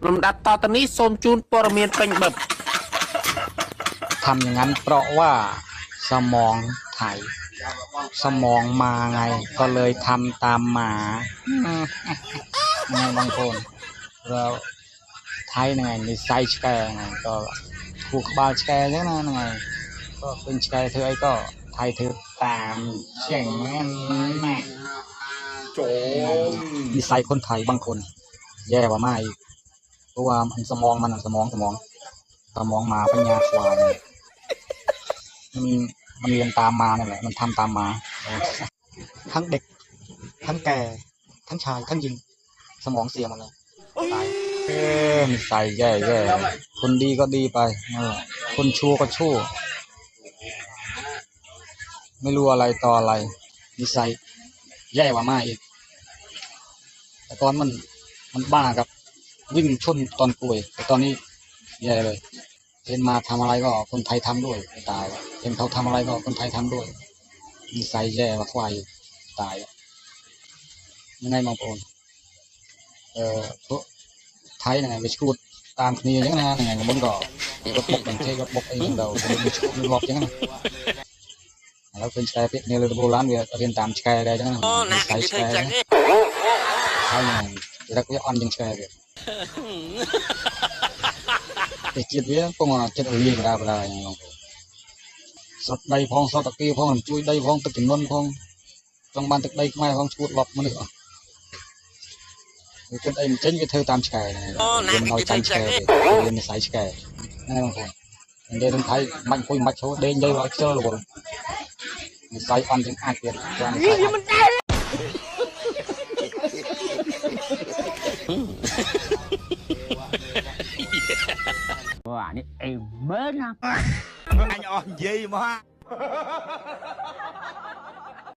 ลำดับต่อตอนนี้โซมจูนปรเมียนเป็นแบบทำอย่างนั้นเพราะว่าสมองไถสมองมาไงก็เลยทำตามหมาไงบางคนเราไทยไงในไซส์แกไงก็ถูกบาลแกเยอะนะไงก็เป็นแกเธอไอ้ก็ไทยเธอตามเช่งนั้นแม่โจมีไซส์คนไทยบางคนแย่กว่าไม่เพราะว่ามันสมองมันสมองมาปัญญาควายมันเรียนตามมานั่นแหละมันทำตามมาทั้งเด็กทั้งแก่ทั้งชายทั้งหญิงสมองเสียหมดเลยตายใส่แย่คนดีก็ดีไปคนชั่วก็ชั่วไม่รู้อะไรต่ออะไรนิสัยแย่กว่ามาอีกแต่ตอนมันบ้ากับวิ่งชนตอนป่วยแต่ตอนนี้แย่เลยเห็นมาทำอะไรก็คนไทยทำด้วยตายเห็นเขาทำอะไรก็คนไทยทำด้วยนิสัยแย่กว่าควายตายยังไงมองโอนพวกไทยไงไปชูดตามนี้ยังไงไงบนก่อรถบกอย่างเช่รถบกเองเราไปชูดรถยังไงแล้วเป็นชายเพชรเนี่ยเลยโบราณเรียนตามชายได้จังไงใส่ชายใช่ไงแล้วก็อ่อนยังชายเลยแต่จิตเวียพวกมันจิตเรียนได้เวลาอย่างเงี้ยสดใดพองสดตะกี้พองช่วยใดพองตะกินนนพองtrong ban thực đây mai không chút lọc mà nữa cái đây chính cái thơ tam chè này liền nói tam chè liền sải chè này không phải đây không thấy mạnh khôi mạnh số đây đây vào chơi rồi sải ăn những ai tiền Wah, ini benar. Anh on gì mà